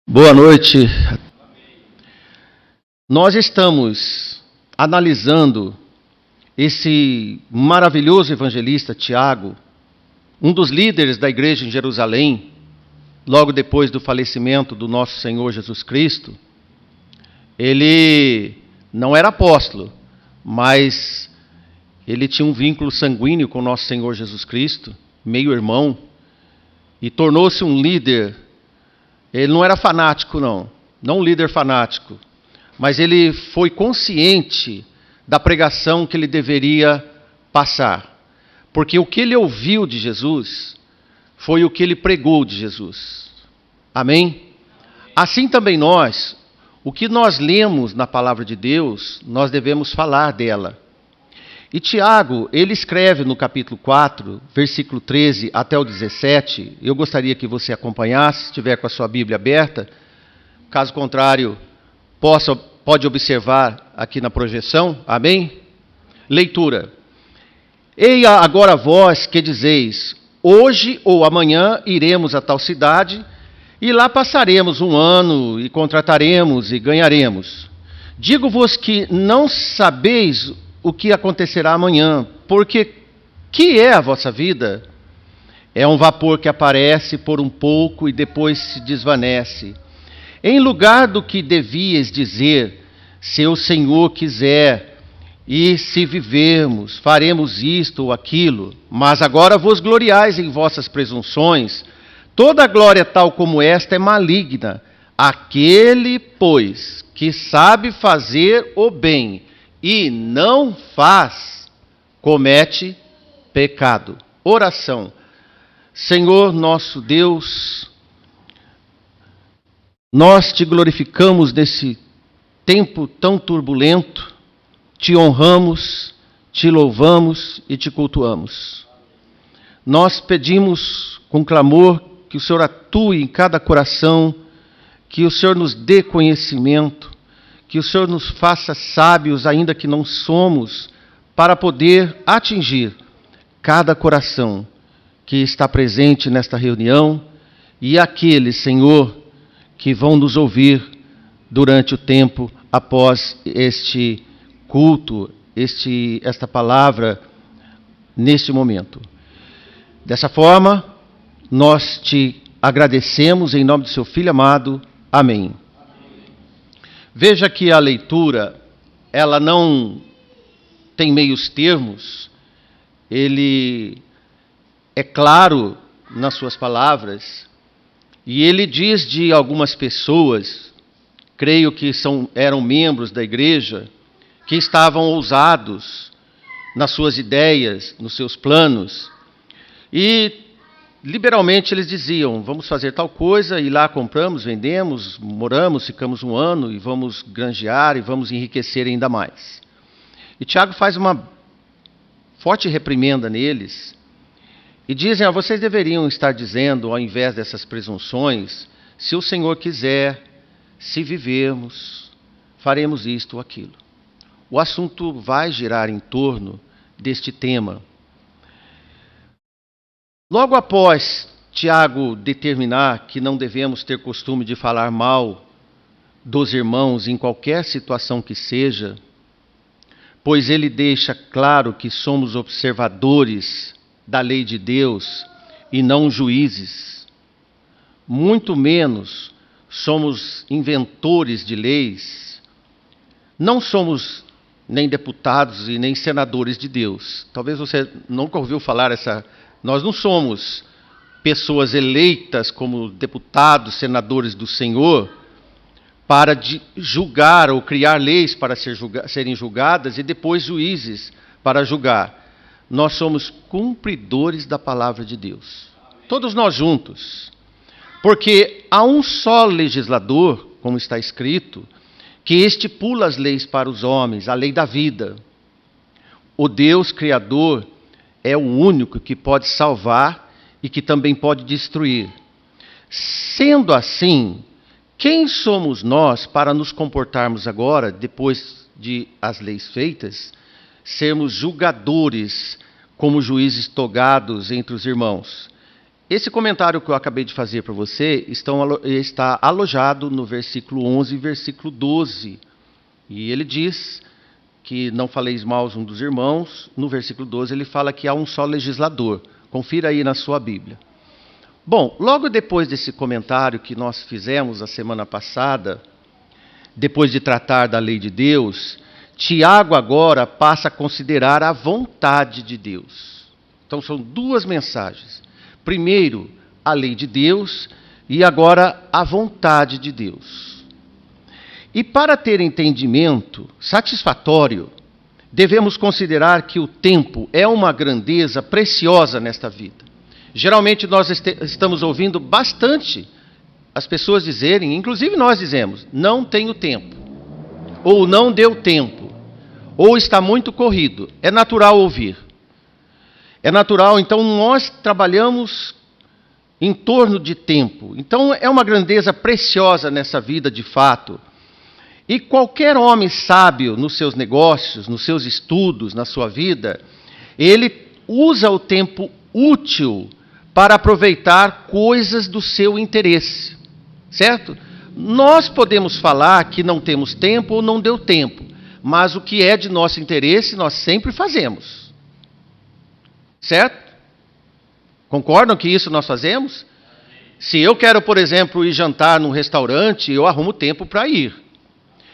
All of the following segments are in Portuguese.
Boa noite. Nós estamos analisando esse maravilhoso evangelista Tiago, um dos líderes da igreja em Jerusalém, logo depois do falecimento do nosso Senhor Jesus Cristo. Ele não era apóstolo, mas ele tinha um vínculo sanguíneo com o nosso Senhor Jesus Cristo, meio-irmão, e tornou-se um líder. Ele não era fanático, não um líder fanático, mas ele foi consciente da pregação que ele deveria passar, porque o que ele ouviu de Jesus foi o que ele pregou de Jesus. Amém? Assim também nós, o que nós lemos na palavra de Deus, nós devemos falar dela. E Tiago, ele escreve no capítulo 4, versículo 13 até o 17, eu gostaria que você acompanhasse, se estiver com a sua Bíblia aberta, caso contrário, pode observar aqui na projeção, amém? Leitura. Eia agora vós que dizeis, hoje ou amanhã iremos a tal cidade, e lá passaremos um ano, e contrataremos e ganharemos. Digo-vos que não sabeis o que acontecerá amanhã, porque que é a vossa vida? É um vapor que aparece por um pouco e depois se desvanece. Em lugar do que devíeis dizer, se o Senhor quiser, e se vivermos, faremos isto ou aquilo, mas agora vos gloriais em vossas presunções. Toda glória tal como esta é maligna. Aquele, pois, que sabe fazer o bem e não faz, comete pecado. Oração. Senhor nosso Deus, nós te glorificamos nesse tempo tão turbulento, te honramos, te louvamos e te cultuamos. Nós pedimos com clamor que o Senhor atue em cada coração, que o Senhor nos dê conhecimento, que o Senhor nos faça sábios, ainda que não somos, para poder atingir cada coração que está presente nesta reunião e aqueles, Senhor, que vão nos ouvir durante o tempo após este culto, esta palavra, neste momento. Dessa forma, nós te agradecemos em nome do seu Filho amado. Amém. Veja que a leitura, ela não tem meios termos, ele é claro nas suas palavras, e ele diz de algumas pessoas, creio que eram membros da igreja, que estavam ousados nas suas ideias, nos seus planos, e liberalmente eles diziam, vamos fazer tal coisa, e lá compramos, vendemos, moramos, ficamos um ano, e vamos granjear, e vamos enriquecer ainda mais. E Tiago faz uma forte reprimenda neles, e dizem, vocês deveriam estar dizendo, ao invés dessas presunções, se o Senhor quiser, se vivermos, faremos isto ou aquilo. O assunto vai girar em torno deste tema. Logo após Tiago determinar que não devemos ter costume de falar mal dos irmãos em qualquer situação que seja, pois ele deixa claro que somos observadores da lei de Deus e não juízes, muito menos somos inventores de leis, não somos nem deputados e nem senadores de Deus. Talvez você nunca ouviu falar nós não somos pessoas eleitas como deputados, senadores do Senhor, para julgar ou criar leis para serem julgadas e depois juízes para julgar. Nós somos cumpridores da palavra de Deus. Todos nós juntos. Porque há um só legislador, como está escrito, que estipula as leis para os homens, a lei da vida. O Deus Criador é o único que pode salvar e que também pode destruir. Sendo assim, quem somos nós para nos comportarmos agora, depois de as leis feitas, sermos julgadores como juízes togados entre os irmãos? esse comentário que eu acabei de fazer para você está alojado no versículo 11 e versículo 12. E ele diz que não faleis mal um dos irmãos. No versículo 12 ele fala que há um só legislador. Confira aí na sua Bíblia. Bom, logo depois desse comentário que nós fizemos a semana passada, depois de tratar da lei de Deus, Tiago agora passa a considerar a vontade de Deus. Então são duas mensagens. Primeiro, a lei de Deus e agora a vontade de Deus. E para ter entendimento satisfatório, devemos considerar que o tempo é uma grandeza preciosa nesta vida. Geralmente nós estamos ouvindo bastante as pessoas dizerem, inclusive nós dizemos, não tenho tempo, ou não deu tempo, ou está muito corrido. É natural ouvir. É natural, então nós trabalhamos em torno de tempo. Então é uma grandeza preciosa nessa vida de fato. E qualquer homem sábio nos seus negócios, nos seus estudos, na sua vida, ele usa o tempo útil para aproveitar coisas do seu interesse. Certo? Nós podemos falar que não temos tempo ou não deu tempo, mas o que é de nosso interesse nós sempre fazemos. Certo? Concordam que isso nós fazemos? Se eu quero, por exemplo, ir jantar num restaurante, eu arrumo tempo para ir.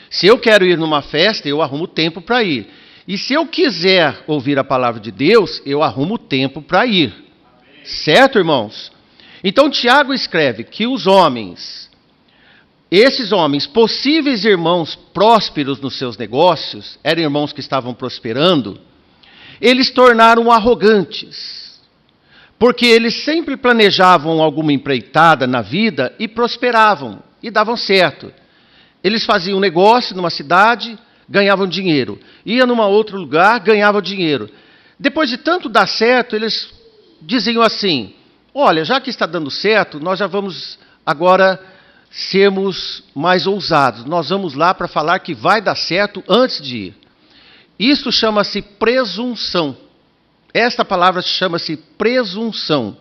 Se eu quero ir numa festa, eu arrumo tempo para ir. E se eu quiser ouvir a palavra de Deus, eu arrumo tempo para ir. Certo, irmãos? Então, Tiago escreve que os homens, esses homens, possíveis irmãos prósperos nos seus negócios, eram irmãos que estavam prosperando, eles tornaram arrogantes, porque eles sempre planejavam alguma empreitada na vida e prosperavam, e davam certo. Eles faziam um negócio numa cidade, ganhavam dinheiro. Ia num outro lugar, ganhavam dinheiro. Depois de tanto dar certo, eles diziam assim, olha, já que está dando certo, nós já vamos agora sermos mais ousados. Nós vamos lá para falar que vai dar certo antes de ir. Isso chama-se presunção. Esta palavra chama-se presunção.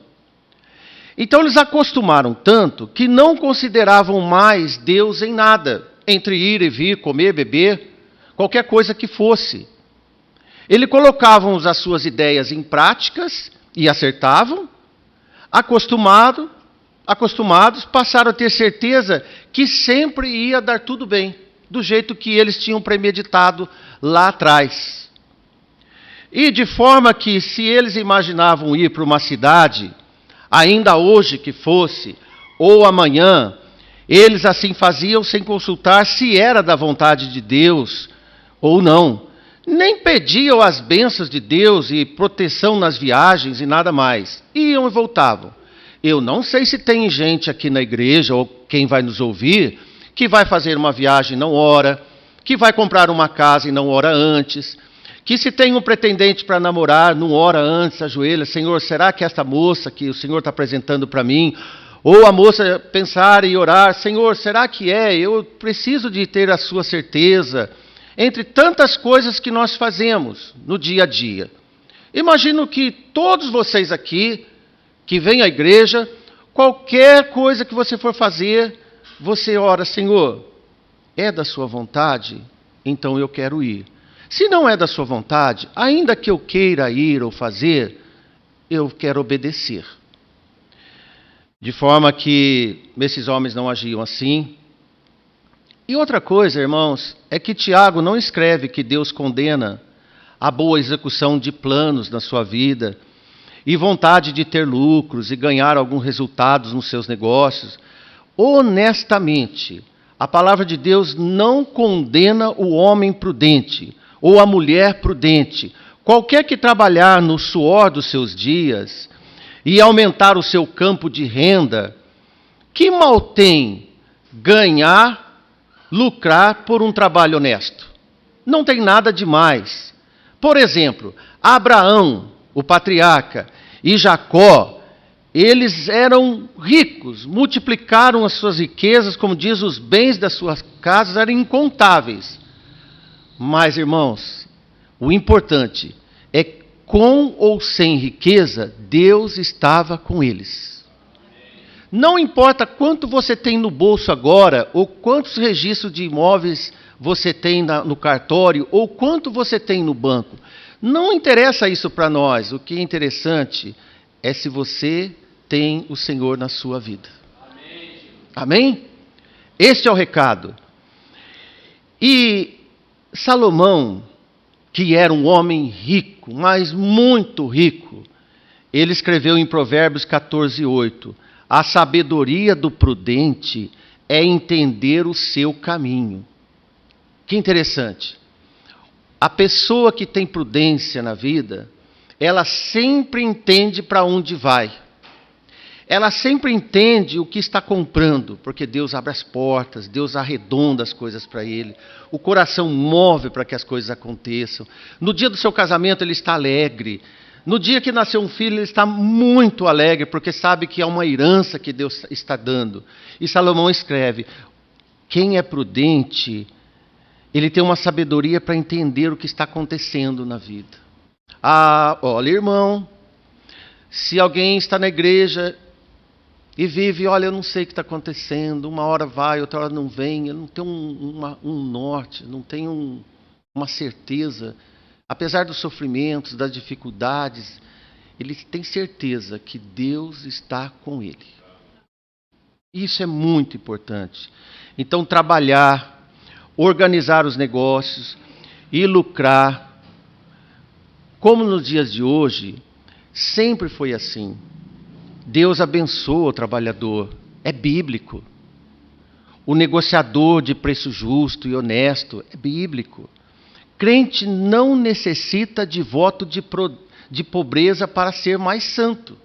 Então eles acostumaram tanto que não consideravam mais Deus em nada, entre ir e vir, comer, beber, qualquer coisa que fosse. Eles colocavam as suas ideias em práticas e acertavam. Acostumados, passaram a ter certeza que sempre ia dar tudo bem, do jeito que eles tinham premeditado lá atrás. E de forma que, se eles imaginavam ir para uma cidade, ainda hoje que fosse, ou amanhã, eles assim faziam sem consultar se era da vontade de Deus ou não. Nem pediam as bênçãos de Deus e proteção nas viagens e nada mais. Iam e voltavam. Eu não sei se tem gente aqui na igreja, ou quem vai nos ouvir, que vai fazer uma viagem e não ora, que vai comprar uma casa e não ora antes, que se tem um pretendente para namorar, não ora antes, ajoelha, Senhor, será que esta moça que o Senhor está apresentando para mim, ou a moça pensar e orar, Senhor, será que é? Eu preciso de ter a sua certeza, entre tantas coisas que nós fazemos no dia a dia. Imagino que todos vocês aqui, que vêm à igreja, qualquer coisa que você for fazer, você ora, Senhor, é da sua vontade? Então eu quero ir. Se não é da sua vontade, ainda que eu queira ir ou fazer, eu quero obedecer. De forma que esses homens não agiam assim. E outra coisa, irmãos, é que Tiago não escreve que Deus condena a boa execução de planos na sua vida e vontade de ter lucros e ganhar alguns resultados nos seus negócios. Honestamente, a palavra de Deus não condena o homem prudente ou a mulher prudente. Qualquer que trabalhar no suor dos seus dias e aumentar o seu campo de renda, que mal tem ganhar, lucrar por um trabalho honesto? Não tem nada demais. Por exemplo, Abraão, o patriarca, e Jacó, eles eram ricos, multiplicaram as suas riquezas, como diz, os bens das suas casas eram incontáveis. Mas, irmãos, o importante é com ou sem riqueza, Deus estava com eles. Não importa quanto você tem no bolso agora, ou quantos registros de imóveis você tem no cartório, ou quanto você tem no banco. Não interessa isso para nós. O que é interessante é se você tem o Senhor na sua vida. Amém? Amém? Este é o recado. E Salomão, que era um homem rico, mas muito rico, ele escreveu em Provérbios 14:8: a sabedoria do prudente é entender o seu caminho. Que interessante. A pessoa que tem prudência na vida, ela sempre entende para onde vai. Ela sempre entende o que está comprando, porque Deus abre as portas, Deus arredonda as coisas para ele. O coração move para que as coisas aconteçam. No dia do seu casamento ele está alegre. No dia que nasceu um filho, ele está muito alegre, porque sabe que é uma herança que Deus está dando. E Salomão escreve: quem é prudente, ele tem uma sabedoria para entender o que está acontecendo na vida. Ah, olha, irmão, se alguém está na igreja e vive, olha, eu não sei o que está acontecendo, uma hora vai, outra hora não vem, eu não tenho um norte, não tenho uma certeza. Apesar dos sofrimentos, das dificuldades, ele tem certeza que Deus está com ele. Isso é muito importante. Então, trabalhar, organizar os negócios e lucrar, como nos dias de hoje, sempre foi assim. Deus abençoa o trabalhador, é bíblico. O negociador de preço justo e honesto, é bíblico. Crente não necessita de voto de pobreza para ser mais santo.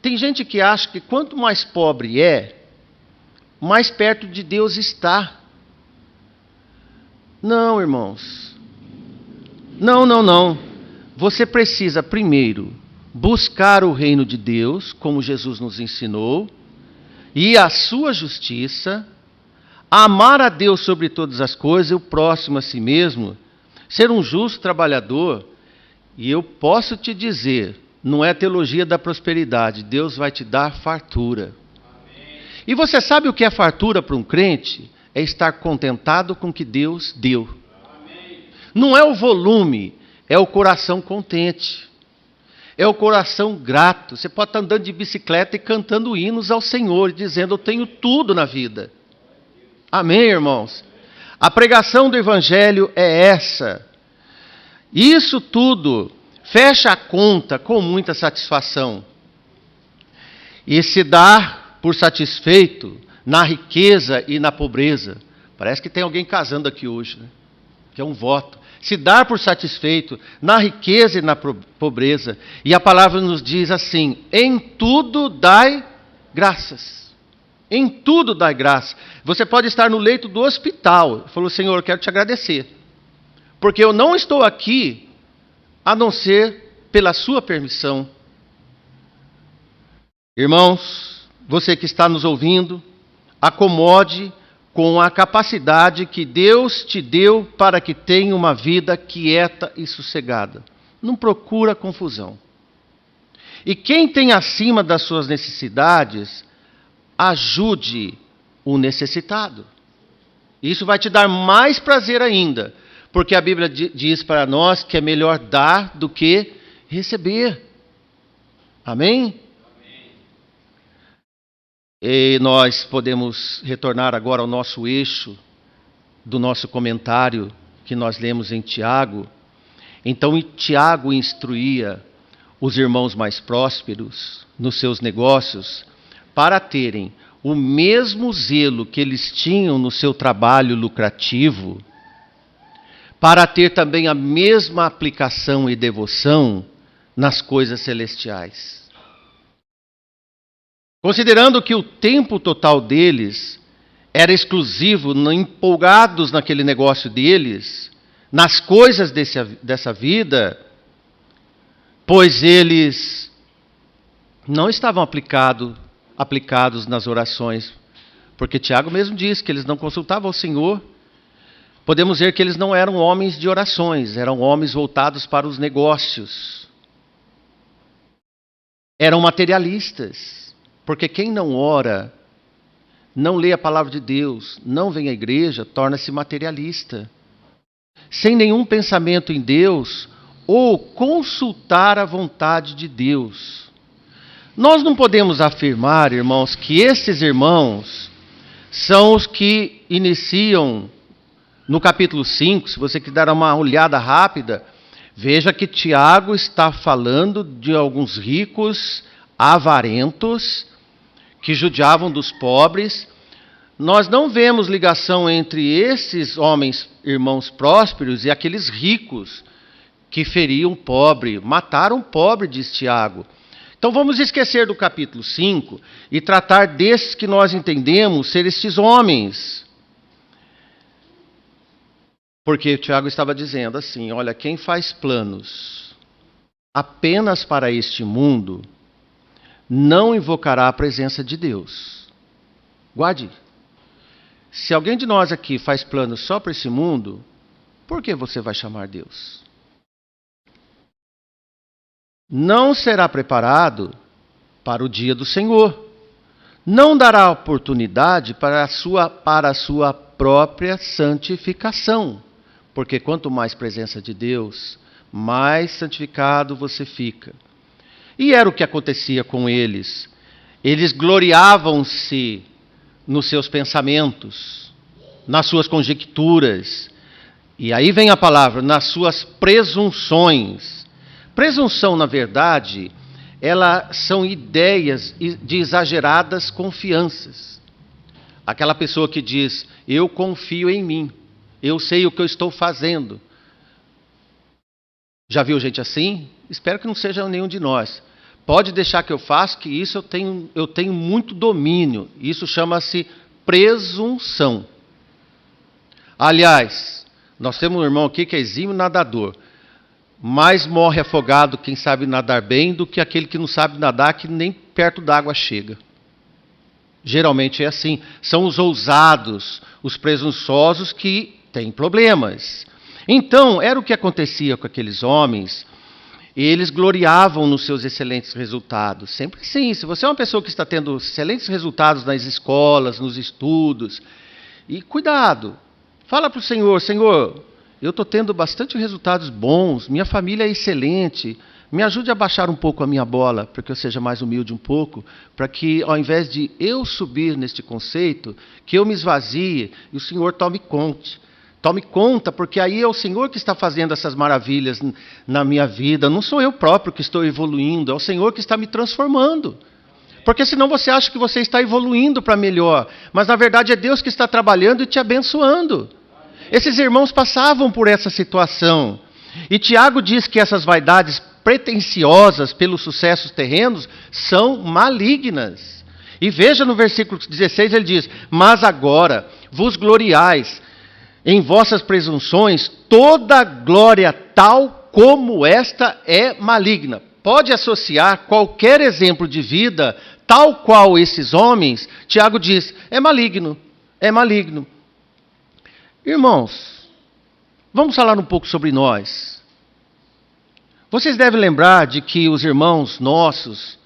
Tem gente que acha que quanto mais pobre é, mais perto de Deus está. Não, irmãos. Não. Você precisa primeiro buscar o reino de Deus, como Jesus nos ensinou, e a sua justiça, amar a Deus sobre todas as coisas e o próximo a si mesmo, ser um justo trabalhador. E eu posso te dizer, não é teologia da prosperidade, Deus vai te dar fartura. Amém. E você sabe o que é fartura para um crente? É estar contentado com o que Deus deu. Amém. Não é o volume, é o coração contente. É o coração grato. Você pode estar andando de bicicleta e cantando hinos ao Senhor, dizendo: eu tenho tudo na vida. Amém, irmãos? A pregação do Evangelho é essa. Isso tudo fecha a conta com muita satisfação. E se dar por satisfeito na riqueza e na pobreza. Parece que tem alguém casando aqui hoje, né? Que é um voto. Se dar por satisfeito na riqueza e na pobreza. E a palavra nos diz assim: em tudo dai graças. Em tudo dai graça. Você pode estar no leito do hospital. Falou: Senhor, eu quero te agradecer. Porque eu não estou aqui a não ser pela sua permissão. Irmãos, você que está nos ouvindo, acomode com a capacidade que Deus te deu para que tenha uma vida quieta e sossegada. Não procura confusão. E quem tem acima das suas necessidades, ajude o necessitado. Isso vai te dar mais prazer ainda, porque a Bíblia diz para nós que é melhor dar do que receber. Amém? E nós podemos retornar agora ao nosso eixo do nosso comentário que nós lemos em Tiago. Então, Tiago instruía os irmãos mais prósperos nos seus negócios para terem o mesmo zelo que eles tinham no seu trabalho lucrativo, para ter também a mesma aplicação e devoção nas coisas celestiais. Considerando que o tempo total deles era exclusivo, empolgados naquele negócio deles, nas coisas dessa vida, pois eles não estavam aplicados nas orações, porque Tiago mesmo diz que eles não consultavam o Senhor. Podemos ver que eles não eram homens de orações, eram homens voltados para os negócios. Eram materialistas. Porque quem não ora, não lê a palavra de Deus, não vem à igreja, torna-se materialista. Sem nenhum pensamento em Deus ou consultar a vontade de Deus. Nós não podemos afirmar, irmãos, que esses irmãos são os que iniciam no capítulo 5, se você quiser dar uma olhada rápida, veja que Tiago está falando de alguns ricos avarentos que judiavam dos pobres. Nós não vemos ligação entre esses homens, irmãos prósperos, e aqueles ricos que feriam o pobre, mataram o pobre, diz Tiago. Então vamos esquecer do capítulo 5 e tratar desses que nós entendemos ser estes homens. Porque Tiago estava dizendo assim, olha, quem faz planos apenas para este mundo, não invocará a presença de Deus. Guarde. Se alguém de nós aqui faz planos só para esse mundo, por que você vai chamar Deus? Não será preparado para o dia do Senhor. Não dará oportunidade para a sua própria santificação. Porque quanto mais presença de Deus, mais santificado você fica. E era o que acontecia com eles. Eles gloriavam-se nos seus pensamentos, nas suas conjecturas. E aí vem a palavra, nas suas presunções. Presunção, na verdade, elas são ideias de exageradas confianças. Aquela pessoa que diz, eu confio em mim, eu sei o que eu estou fazendo. Já viu gente assim? Espero que não seja nenhum de nós. Pode deixar que eu faça, que isso eu tenho muito domínio. Isso chama-se presunção. Aliás, nós temos um irmão aqui que é exímio nadador. Mais morre afogado quem sabe nadar bem do que aquele que não sabe nadar, que nem perto d'água chega. Geralmente é assim. São os ousados, os presunçosos que têm problemas. Então, era o que acontecia com aqueles homens. Eles gloriavam nos seus excelentes resultados. Sempre assim. Se você é uma pessoa que está tendo excelentes resultados nas escolas, nos estudos, e cuidado, fala para o Senhor, Senhor, eu estou tendo bastante resultados bons, minha família é excelente, me ajude a baixar um pouco a minha bola, para que eu seja mais humilde um pouco, para que ao invés de eu subir neste conceito, que eu me esvazie e o Senhor tome conta. Tome conta, porque aí é o Senhor que está fazendo essas maravilhas na minha vida. Não sou eu próprio que estou evoluindo, é o Senhor que está me transformando. Porque senão você acha que você está evoluindo para melhor. Mas na verdade é Deus que está trabalhando e te abençoando. Esses irmãos passavam por essa situação. E Tiago diz que essas vaidades pretensiosas pelos sucessos terrenos são malignas. E veja no versículo 16, ele diz, mas agora vos gloriais em vossas presunções, toda glória tal como esta é maligna. Pode associar qualquer exemplo de vida, tal qual esses homens, Tiago diz, é maligno, é maligno. Irmãos, vamos falar um pouco sobre nós. Vocês devem lembrar de que os irmãos nossos,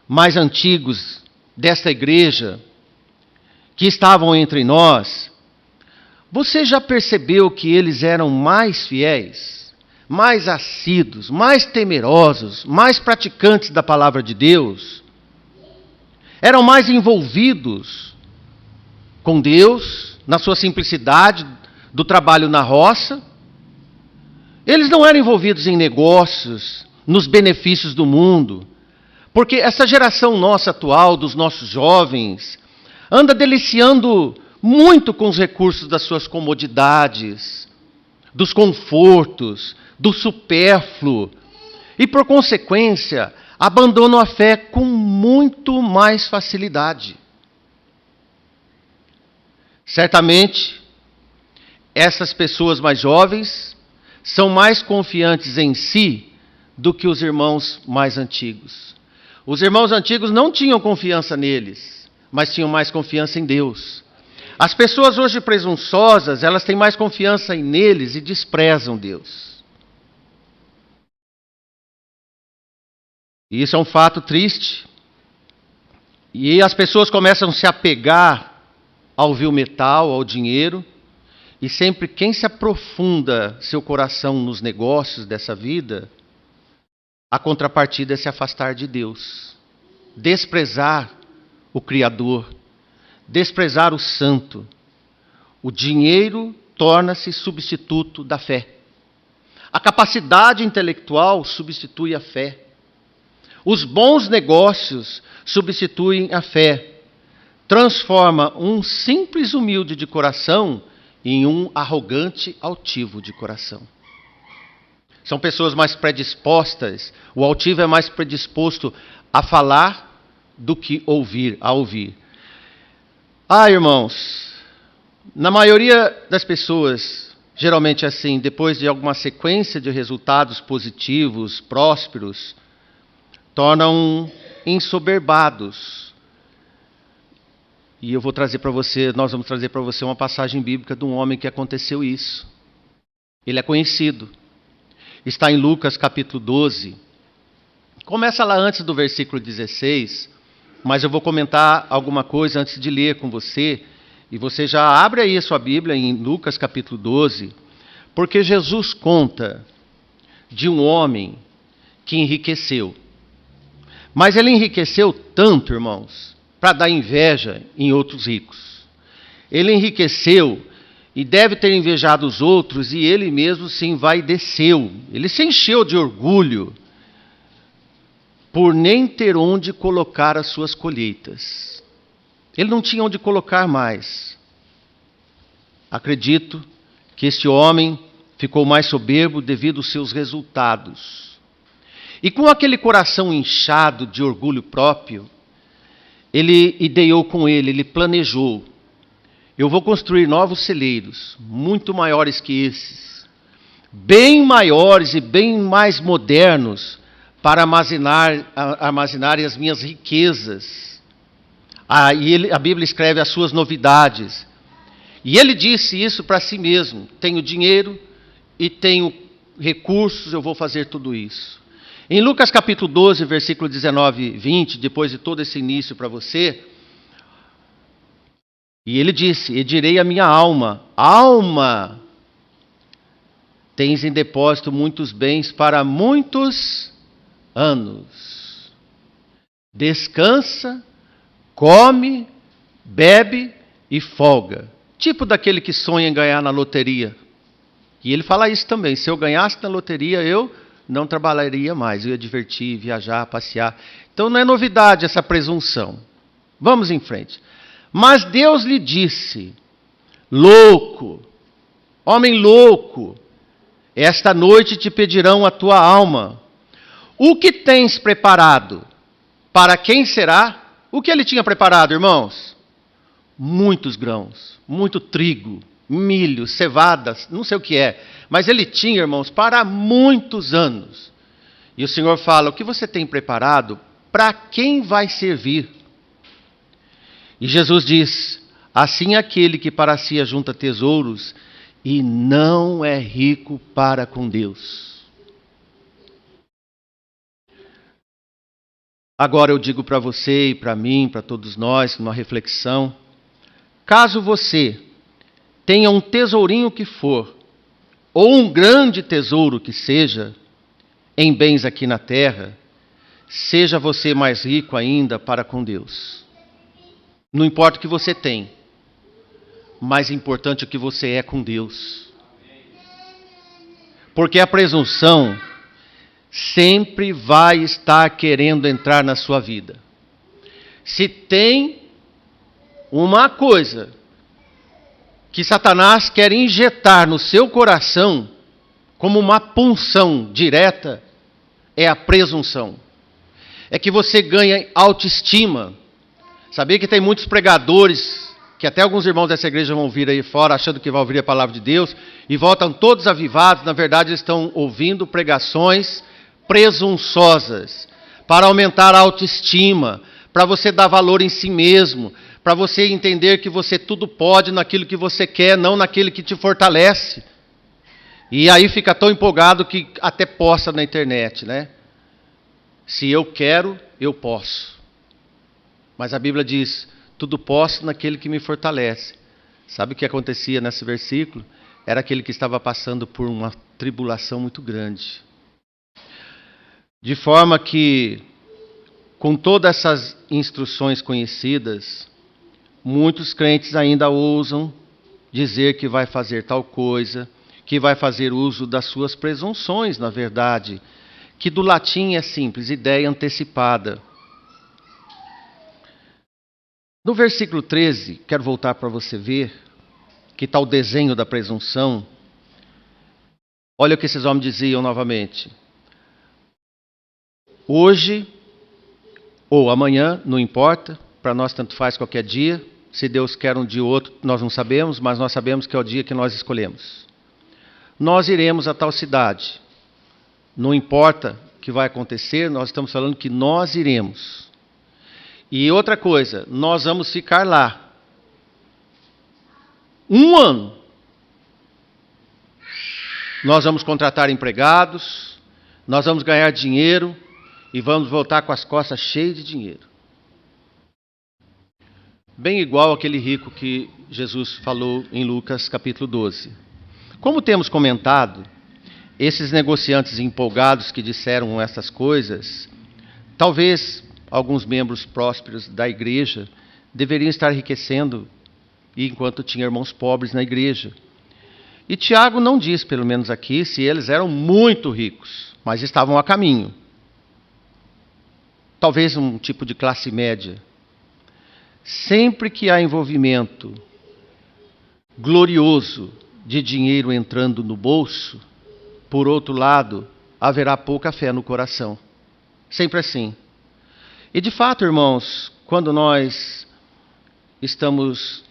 mais antigos desta igreja, que estavam entre nós, você já percebeu que eles eram mais fiéis, mais assíduos, mais temerosos, mais praticantes da palavra de Deus? Eram mais envolvidos com Deus, na sua simplicidade do trabalho na roça? Eles não eram envolvidos em negócios, nos benefícios do mundo, porque essa geração nossa atual, dos nossos jovens, anda deliciando muito com os recursos das suas comodidades, dos confortos, do supérfluo. E, por consequência, abandonam a fé com muito mais facilidade. Certamente, essas pessoas mais jovens são mais confiantes em si do que os irmãos mais antigos. Os irmãos antigos não tinham confiança neles, mas tinham mais confiança em Deus. As pessoas hoje presunçosas, elas têm mais confiança neles e desprezam Deus. E isso é um fato triste. E as pessoas começam a se apegar ao vil metal, ao dinheiro, e sempre quem se aprofunda seu coração nos negócios dessa vida, a contrapartida é se afastar de Deus, desprezar o Criador, desprezar o Santo. O dinheiro torna-se substituto da fé. A capacidade intelectual substitui a fé. Os bons negócios substituem a fé. Transforma um simples humilde de coração em um arrogante altivo de coração. São pessoas mais predispostas, o altivo é mais predisposto a falar do que a ouvir. Irmãos, na maioria das pessoas, geralmente assim, depois de alguma sequência de resultados positivos, prósperos, tornam ensoberbados. E nós vamos trazer para você uma passagem bíblica de um homem que aconteceu isso. Ele é conhecido. Está em Lucas capítulo 12. Começa lá antes do versículo 16, mas eu vou comentar alguma coisa antes de ler com você. E você já abre aí a sua Bíblia em Lucas capítulo 12, porque Jesus conta de um homem que enriqueceu. Mas ele enriqueceu tanto, irmãos, para dar inveja em outros ricos. Ele enriqueceu e deve ter invejado os outros, e ele mesmo se envaideceu. Ele se encheu de orgulho por nem ter onde colocar as suas colheitas. Ele não tinha onde colocar mais. Acredito que este homem ficou mais soberbo devido aos seus resultados. E com aquele coração inchado de orgulho próprio, ele ideou com ele planejou. Eu vou construir novos celeiros, muito maiores que esses, bem maiores e bem mais modernos, para armazenarem as minhas riquezas. A Bíblia escreve as suas novidades. E ele disse isso para si mesmo: tenho dinheiro e tenho recursos, eu vou fazer tudo isso. Em Lucas capítulo 12, versículo 19 e 20, depois de todo esse início para você, e ele disse: e direi à minha alma: alma, tens em depósito muitos bens para muitos anos. Descansa, come, bebe e folga. Tipo daquele que sonha em ganhar na loteria. E ele fala isso também: se eu ganhasse na loteria, eu não trabalharia mais, eu ia divertir, viajar, passear. Então não é novidade essa presunção. Vamos em frente. Mas Deus lhe disse: louco, homem louco, esta noite te pedirão a tua alma. O que tens preparado? Para quem será? O que ele tinha preparado, irmãos? Muitos grãos, muito trigo, milho, cevada, não sei o que é. Mas ele tinha, irmãos, para muitos anos. E o Senhor fala: o que você tem preparado? Para quem vai servir? E Jesus diz: assim aquele que para si ajunta tesouros e não é rico para com Deus. Agora eu digo para você e para mim, para todos nós, numa reflexão: caso você tenha um tesourinho que for, ou um grande tesouro que seja, em bens aqui na terra, seja você mais rico ainda para com Deus. Não importa o que você tem, mais importante é o que você é com Deus. Porque a presunção sempre vai estar querendo entrar na sua vida. Se tem uma coisa que Satanás quer injetar no seu coração como uma punção direta, é a presunção. É que você ganha autoestima. Sabia que tem muitos pregadores, que até alguns irmãos dessa igreja vão vir aí fora achando que vão ouvir a palavra de Deus, e voltam todos avivados. Na verdade eles estão ouvindo pregações presunçosas, para aumentar a autoestima, para você dar valor em si mesmo, para você entender que você tudo pode naquilo que você quer, não naquilo que te fortalece. E aí fica tão empolgado que até posta na internet, né? Se eu quero, eu posso. Mas a Bíblia diz: tudo posso naquele que me fortalece. Sabe o que acontecia nesse versículo? Era aquele que estava passando por uma tribulação muito grande. De forma que, com todas essas instruções conhecidas, muitos crentes ainda ousam dizer que vai fazer tal coisa, que vai fazer uso das suas presunções, na verdade, que do latim é simples, ideia antecipada. No versículo 13, quero voltar para você ver, que está o desenho da presunção. Olha o que esses homens diziam novamente. Hoje ou amanhã, não importa, para nós tanto faz qualquer dia. Se Deus quer um dia ou outro, nós não sabemos, mas nós sabemos que é o dia que nós escolhemos. Nós iremos a tal cidade. Não importa o que vai acontecer, nós estamos falando que nós iremos. E outra coisa, nós vamos ficar lá 1 ano. Nós vamos contratar empregados, nós vamos ganhar dinheiro e vamos voltar com as costas cheias de dinheiro. Bem igual aquele rico que Jesus falou em Lucas capítulo 12. Como temos comentado, esses negociantes empolgados que disseram essas coisas, talvez alguns membros prósperos da igreja deveriam estar enriquecendo, enquanto tinha irmãos pobres na igreja. E Tiago não diz, pelo menos aqui, se eles eram muito ricos, mas estavam a caminho. Talvez um tipo de classe média. Sempre que há envolvimento glorioso de dinheiro entrando no bolso, por outro lado, haverá pouca fé no coração. Sempre assim. E de fato, irmãos, quando nós estamos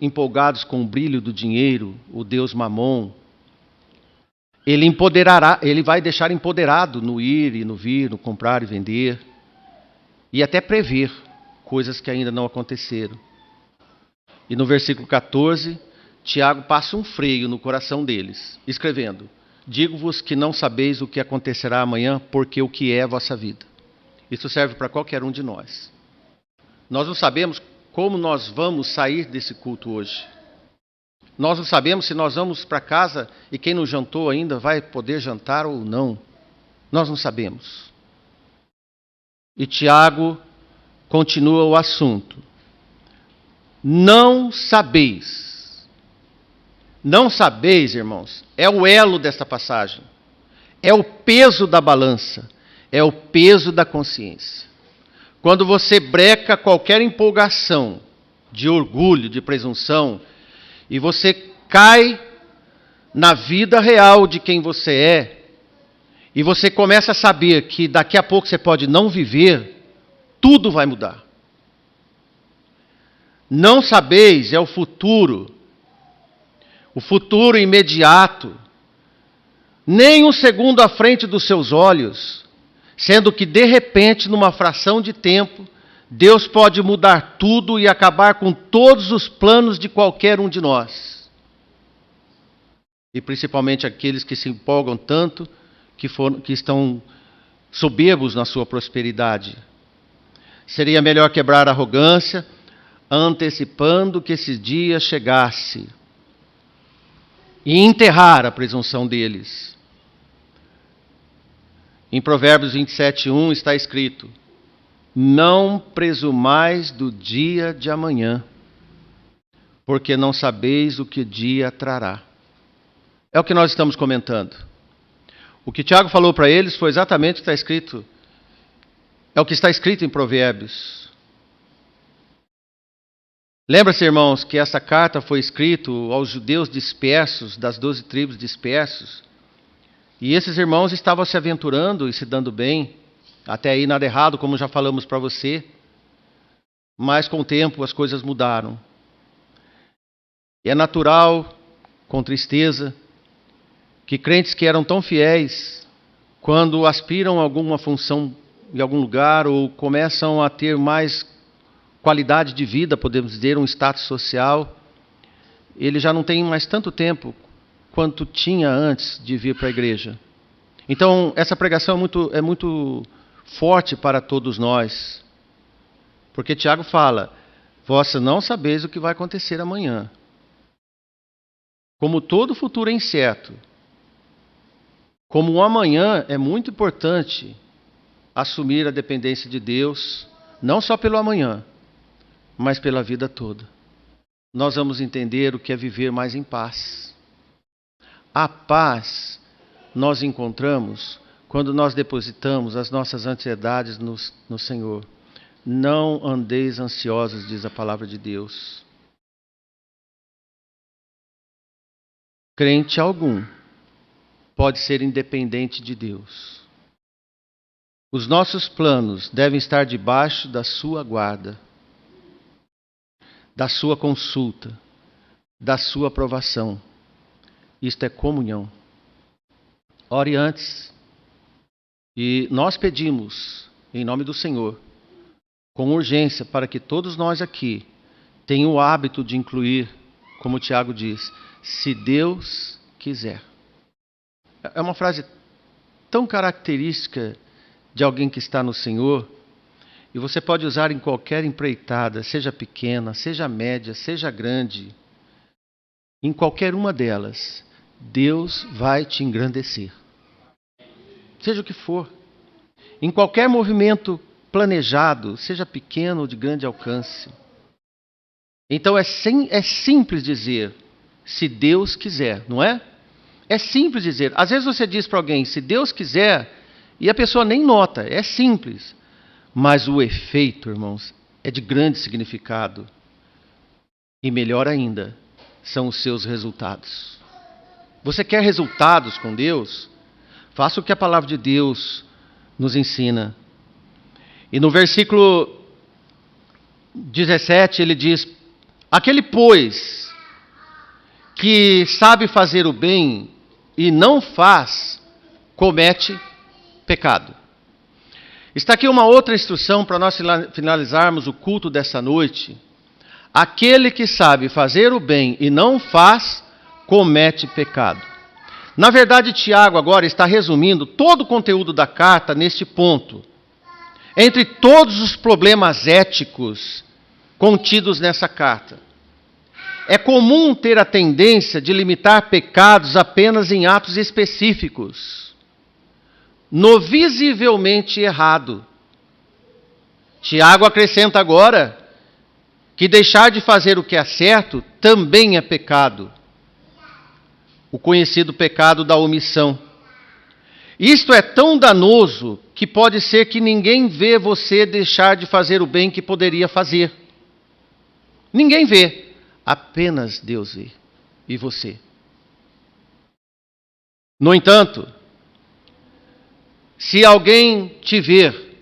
empolgados com o brilho do dinheiro, o Deus Mamon, ele vai deixar empoderado no ir e no vir, no comprar e vender, e até prever coisas que ainda não aconteceram. E no versículo 14, Tiago passa um freio no coração deles, escrevendo: digo-vos que não sabeis o que acontecerá amanhã, porque o que é a vossa vida. Isso serve para qualquer um de nós. Nós não sabemos como nós vamos sair desse culto hoje. Nós não sabemos se nós vamos para casa e quem não jantou ainda vai poder jantar ou não. Nós não sabemos. E Tiago continua o assunto. Não sabeis. Não sabeis, irmãos, é o elo desta passagem. É o peso da balança. É o peso da consciência. Quando você breca qualquer empolgação de orgulho, de presunção, e você cai na vida real de quem você é, e você começa a saber que daqui a pouco você pode não viver, tudo vai mudar. Não sabeis é o futuro imediato, nem um segundo à frente dos seus olhos, sendo que de repente, numa fração de tempo, Deus pode mudar tudo e acabar com todos os planos de qualquer um de nós. E principalmente aqueles que se empolgam tanto, que estão soberbos na sua prosperidade. Seria melhor quebrar a arrogância, antecipando que esse dia chegasse, e enterrar a presunção deles. Em Provérbios 27:1 está escrito: não presumais do dia de amanhã, porque não sabeis o que o dia trará. É o que nós estamos comentando. O que Tiago falou para eles foi exatamente o que está escrito. É o que está escrito em Provérbios. Lembra-se, irmãos, que essa carta foi escrita aos judeus dispersos, das 12 tribos dispersos. E esses irmãos estavam se aventurando e se dando bem. Até aí nada errado, como já falamos para você. Mas com o tempo as coisas mudaram. E é natural, com tristeza, que crentes que eram tão fiéis, quando aspiram a alguma função em algum lugar ou começam a ter mais qualidade de vida, podemos dizer, um status social, ele já não tem mais tanto tempo quanto tinha antes de vir para a igreja. Então, essa pregação é muito forte para todos nós. Porque Tiago fala: vós não sabeis o que vai acontecer amanhã. Como todo futuro é incerto, como o amanhã é muito importante assumir a dependência de Deus, não só pelo amanhã, mas pela vida toda. Nós vamos entender o que é viver mais em paz. A paz nós encontramos quando nós depositamos as nossas ansiedades no Senhor. Não andeis ansiosos, diz a palavra de Deus. Crente algum pode ser independente de Deus. Os nossos planos devem estar debaixo da sua guarda, da sua consulta, da sua aprovação. Isto é comunhão. Ore antes. E nós pedimos, em nome do Senhor, com urgência, para que todos nós aqui tenham o hábito de incluir, como o Tiago diz, se Deus quiser. É uma frase tão característica de alguém que está no Senhor, e você pode usar em qualquer empreitada, seja pequena, seja média, seja grande. Em qualquer uma delas, Deus vai te engrandecer. Seja o que for. Em qualquer movimento planejado, seja pequeno ou de grande alcance. Então é simples dizer, se Deus quiser, não é? É simples dizer. Às vezes você diz para alguém, se Deus quiser, e a pessoa nem nota, é simples. Mas o efeito, irmãos, é de grande significado. E melhor ainda, são os seus resultados. Você quer resultados com Deus? Faça o que a palavra de Deus nos ensina. E no versículo 17 ele diz: aquele, pois, que sabe fazer o bem e não faz, comete pecado. Está aqui uma outra instrução para nós finalizarmos o culto dessa noite. Aquele que sabe fazer o bem e não faz, comete pecado. Na verdade, Tiago agora está resumindo todo o conteúdo da carta neste ponto. Entre todos os problemas éticos contidos nessa carta, é comum ter a tendência de limitar pecados apenas em atos específicos, no visivelmente errado. Tiago acrescenta agora que deixar de fazer o que é certo também é pecado. O conhecido pecado da omissão. Isto é tão danoso que pode ser que ninguém vê você deixar de fazer o bem que poderia fazer. Ninguém vê, apenas Deus vê, e você. No entanto, se alguém te ver,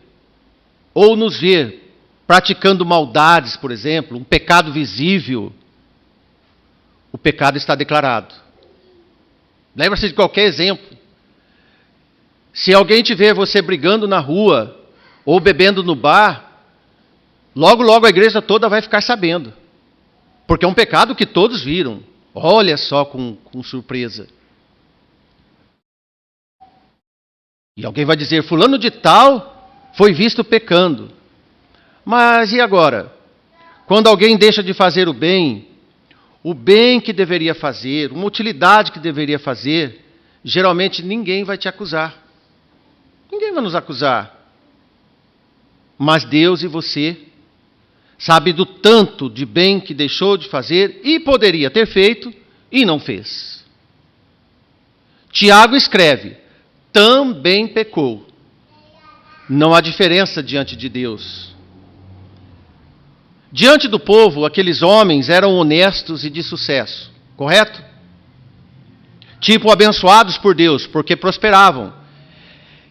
ou nos ver, praticando maldades, por exemplo, um pecado visível, o pecado está declarado. Lembra-se de qualquer exemplo. Se alguém te ver você brigando na rua, ou bebendo no bar, logo, logo a igreja toda vai ficar sabendo. Porque é um pecado que todos viram. Olha só com surpresa. E alguém vai dizer, fulano de tal foi visto pecando. Mas e agora? Quando alguém deixa de fazer o bem que deveria fazer, uma utilidade que deveria fazer, geralmente ninguém vai te acusar. Ninguém vai nos acusar. Mas Deus e você sabe do tanto de bem que deixou de fazer e poderia ter feito e não fez. Tiago escreve, também pecou. Não há diferença diante de Deus. Diante do povo, aqueles homens eram honestos e de sucesso, correto? Tipo abençoados por Deus, porque prosperavam.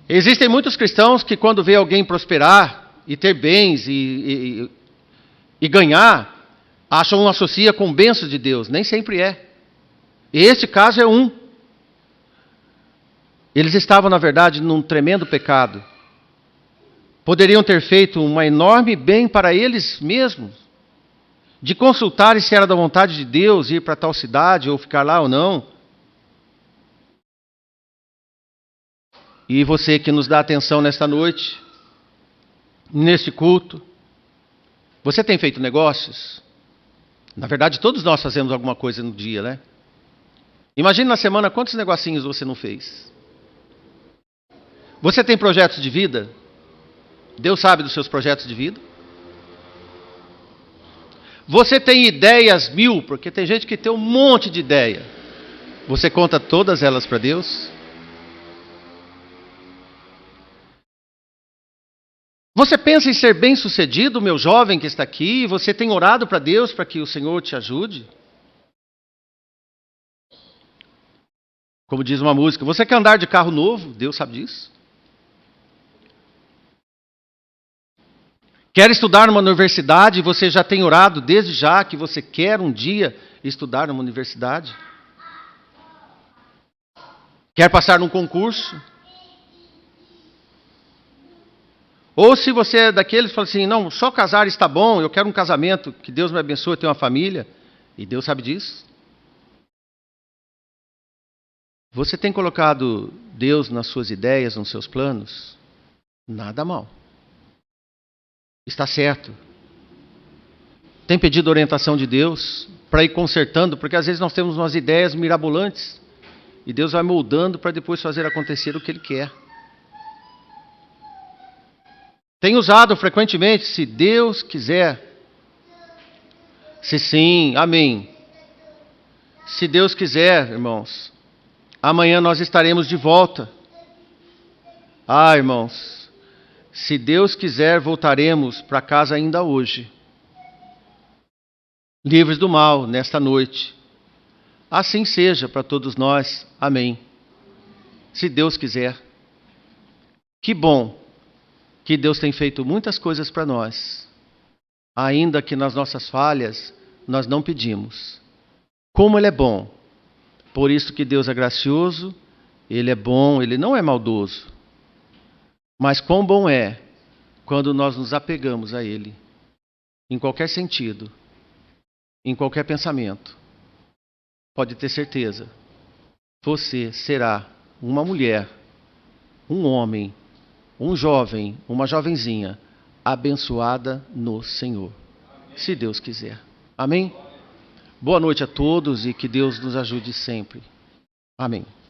Existem muitos cristãos que quando vê alguém prosperar e ter bens e ganhar, acham associa com bênçãos de Deus. Nem sempre é. Este caso é um. Eles estavam, na verdade, num tremendo pecado. Poderiam ter feito um enorme bem para eles mesmos, de consultarem se era da vontade de Deus ir para tal cidade ou ficar lá ou não. E você que nos dá atenção nesta noite, neste culto, Você tem feito negócios? Na verdade, todos nós fazemos alguma coisa no dia, né? Imagine na semana quantos negocinhos você não fez. Você tem projetos de vida? Deus sabe dos seus projetos de vida? Você tem ideias 1000, porque tem gente que tem um monte de ideia. Você conta todas elas para Deus? Você pensa em ser bem-sucedido, meu jovem que está aqui? Você tem orado para Deus para que o Senhor te ajude? Como diz uma música, você quer andar de carro novo? Deus sabe disso. Quer estudar numa universidade? Você já tem orado desde já que você quer um dia estudar numa universidade? Quer passar num concurso? Ou se você é daqueles que fala assim, não, só casar está bom, eu quero um casamento, que Deus me abençoe, eu tenho uma família, e Deus sabe disso. Você tem colocado Deus nas suas ideias, nos seus planos? Nada mal. Está certo. Tem pedido orientação de Deus para ir consertando, porque às vezes nós temos umas ideias mirabolantes, e Deus vai moldando para depois fazer acontecer o que Ele quer. Tem usado frequentemente, se Deus quiser. Se sim, amém. Se Deus quiser, irmãos, amanhã nós estaremos de volta. Ah, irmãos, se Deus quiser, voltaremos para casa ainda hoje. Livres do mal, nesta noite. Assim seja para todos nós, amém. Se Deus quiser. Que bom que Deus tem feito muitas coisas para nós, ainda que nas nossas falhas nós não pedimos. Como Ele é bom. Por isso que Deus é gracioso, Ele é bom, Ele não é maldoso. Mas quão bom é quando nós nos apegamos a Ele, em qualquer sentido, em qualquer pensamento. Pode ter certeza, você será uma mulher, um homem, um jovem, uma jovenzinha, abençoada no Senhor, se Deus quiser. Amém? Boa noite a todos e que Deus nos ajude sempre. Amém.